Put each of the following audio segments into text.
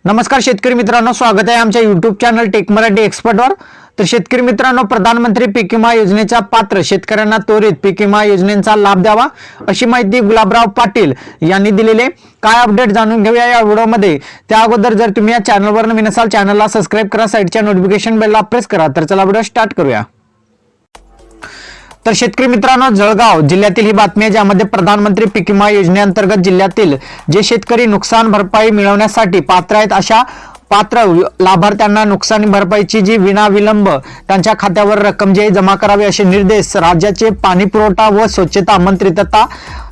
नमस्कार शेतकरी मित्रांनो, स्वागत आहे आमच्या YouTube चॅनल टेक मराठी एक्सपर्टवर। तर शेतकरी मित्रांनो, प्रधानमंत्री पीक विमा योजनेचा पात्र शेतकऱ्यांना त्वरित पीक विमा योजनेचा लाभ द्यावा अशी माहिती गुलाबराव पाटील यांनी दिलेले। काय अपडेट जाणून घेऊया या व्हिडिओमध्ये। त्या अगोदर जर तुम्ही या चॅनलवर नवीन असाल, चॅनलला सबस्क्राइब करा, साइडच्या नोटिफिकेशन बेलला प्रेस करा। तर चला व्हिडिओ स्टार्ट करूया। तर शेतकरी मित्रांनो, जळगाव जिल्ह्यातील ही बातमी आहे ज्यामध्ये प्रधानमंत्री पीक विमा योजनेअंतर्गत जिल्ह्यातील जे शेतकरी नुकसान भरपाई मिळवण्यासाठी पात्र आहेत अशा पात्र लाभार्थ्यांना नुकसान भरपाईची जी विनाविलंब त्यांच्या खात्यावर रक्कम जी जमा करावी असे निर्देश राज्याचे पाणी पुरवठा व स्वच्छता मंत्री तथा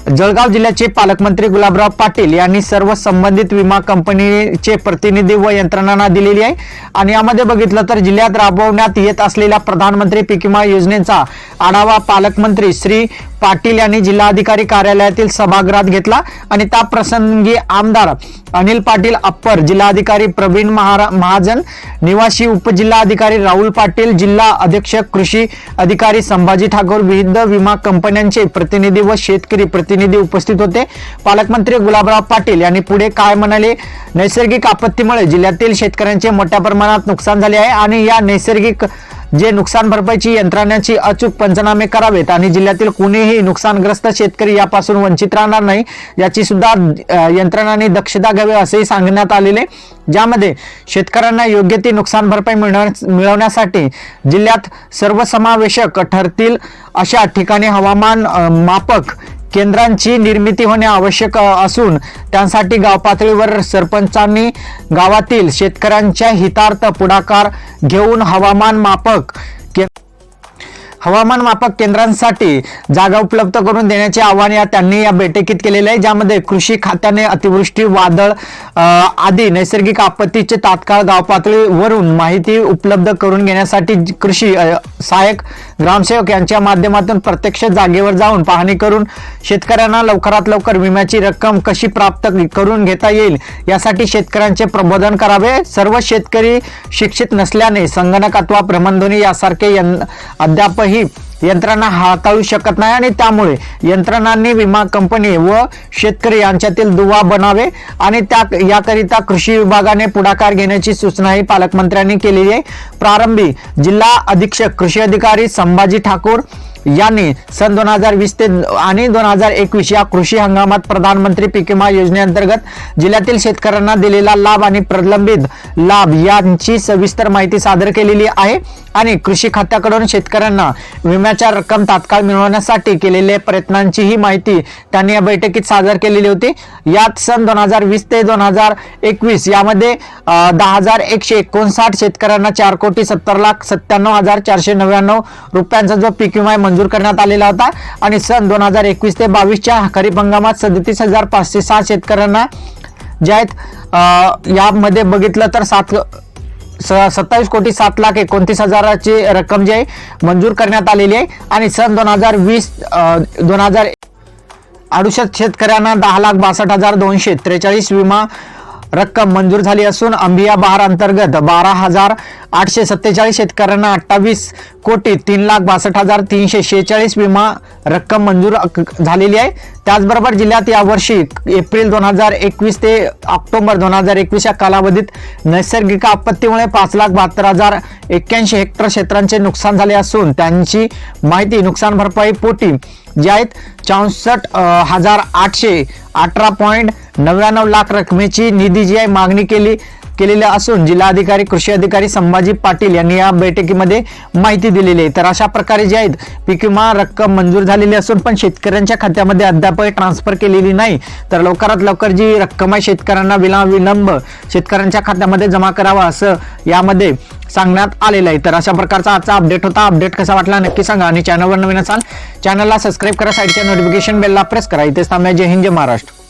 जळगाव जिल्ह्याचे पालकमंत्री गुलाबराव पाटील यांनी सर्व संबंधित विमा कंपनीचे प्रतिनिधी व यंत्रणांना दिलेली आहे। आणि यामध्ये बघितलं तर जिल्ह्यात राबवण्यात येत असलेल्या प्रधानमंत्री पीक विमा योजनेचा आढावा पालकमंत्री श्री पाटील यांनी जिल्हाधिकारी कार्यालयातील सभागृहात घेतला आणि त्या प्रसंगी आमदार अनिल पाटील अप्पर, जिल्हाधिकारी प्रवीण महाजन, निवासी उपजिल्हाधिकारी राहुल पाटील, जिल्हा अधीक्षक कृषी अधिकारी संभाजी ठाकूर, विविध विमा कंपन्यांचे प्रतिनिधी व शेतकरी प्रतिनिधी उपस्थित होते। पालकमंत्री गुलाबराव पाटील यांनी पुढे काय म्हणाले, नैसर्गिक आपत्तीमुळे जिल्ह्यातील शेतकऱ्यांचे मोठ्या प्रमाणात नुकसान झाले आहे आणि या नैसर्गिक जे नुकसान भरपाईची यंत्रणांची अचूक पंचनामे करावेत आणि जिल्ह्यातील कोणीही नुकसानग्रस्त शेतकरी यापासून वंचित राहणार नाही याची सुद्धा यंत्रणांनी दक्षता घ्यावी असेही सांगण्यात आलेले। ज्यामध्ये शेतकऱ्यांना योग्य ती नुकसान भरपाई मिळवण्यासाठी जिल्ह्यात सर्वसमावेशक ठरतील अशा ठिकाणी हवामान मापक केंद्रांची निर्मिती होणे आवश्यक असून त्यासाठी गाव पातळीवर सरपंचांनी गावातील शेतकऱ्यांच्या हितार्थ पुढाकार घेऊन हवामान मापक केंद्रांसाठी जागा उपलब्ध करून देण्याचे आवाहन त्यांनी या बैठकीत केलेले आहे। ज्यामध्ये कृषी खात्याने अतिवृष्टी, वादळ आदी नैसर्गिक आपत्तीचे तात्काळ गाव पातळीवरून माहिती उपलब्ध करून घेण्यासाठी कृषी सहाय्यक ग्रामसेवक यांच्या माध्यमातून प्रत्यक्ष जागेवर जाऊन पाहणी करून शेतकऱ्यांना लवकरात लवकर विम्याची रक्कम कशी प्राप्त करून घेता येईल यासाठी शेतकऱ्यांचे प्रबोधन करावे। सर्व शेतकरी शिक्षित नसल्याने संगणक अथवा भ्रमणध्वनी यासारखे अद्याप यंत्रणा हाताळू शकत नाही आणि त्यामुळे यंत्रणांनी विमा कंपनी व शेतकरी यांच्यातील दुवा बनावे आणि याकरिता कृषी विभागाने पुढाकार घेण्याची सूचनाही पालकमंत्र्यांनी केलेली आहे। प्रारंभी जिल्हा अधीक्षक कृषी अधिकारी संभाजी ठाकूर यांनी सन 2020 ते आणि 2021 या कृषी हंगामात प्रधानमंत्री पीक विमा योजनेअंतर्गत जिल्ह्यातील शेतकऱ्यांना दिलेला लाभ आणि प्रलंबित लाभ यांची सविस्तर माहिती सादर केलेली आहे आणि कृषी खात्याकडून शेतकऱ्यांना विम्याच्या रक्कम तात्काळ मिळवण्यासाठी केलेल्या प्रयत्नांची ही माहिती त्यांनी या बैठकीत सादर केलेली होती। यात सन 2020 ते 2021 यामध्ये 10,159 शेतकऱ्यांना 4,70,97,499 रुपयांचा जो पीक विमा मंजूर करण्यात आलेला होता आणि सन 2021 ते 22 खरीप हंगामात 37,506 शेतकऱ्यांना जे आहेत यामध्ये बघितलं तर 27,07,29,000ची रक्कम जी आहे मंजूर करण्यात आलेली आहे आणि सन 2020 शेतकऱ्यांना 10,62,243 विमा रक्कम मंजूर झाली असून अंबिया बहार अंतर्गत 12,847 शेतकऱ्यांना 28,03,62,346 विमा रक्कम मंजूर झालेली आहे। त्याचबरोबर जिल्ह्यात यावर्षी एप्रिल 2021 ते ऑक्टोबर 2021 या कालावधीत नैसर्गिक आपत्तीमुळे 5,72,081 हेक्टर क्षेत्रांचे नुकसान झाले असून त्यांची माहिती नुकसान भरपाई पोटी जे आहेत 64,818.99 लाख रकमेची निधी जी आहे मागणी केलेली असून जिल्हाधिकारी कृषी अधिकारी संभाजी पाटील यांनी या बैठकीमध्ये माहिती दिलेली आहे। तर अशा प्रकारे जे आहेत पीक विमा रक्कम मंजूर झालेली असून पण शेतकऱ्यांच्या खात्यामध्ये अद्याप ट्रान्सफर केलेली नाही। तर लवकरात लवकर जी रक्कम आहे शेतकऱ्यांना विनाविलंब शेतकऱ्यांच्या खात्यामध्ये जमा करावा असं यामध्ये सांगण्यात आलेलं आहे। तर अशा प्रकारचा आजचा अपडेट होता। अपडेट कसा वाटला नक्की सांगा आणि चॅनलवर नवीन असाल चॅनलला सबस्क्राइब करा, साइडच्या नोटिफिकेशन बेलला प्रेस करा। इथेच थांबूया। जय हिंद, जय महाराष्ट्र।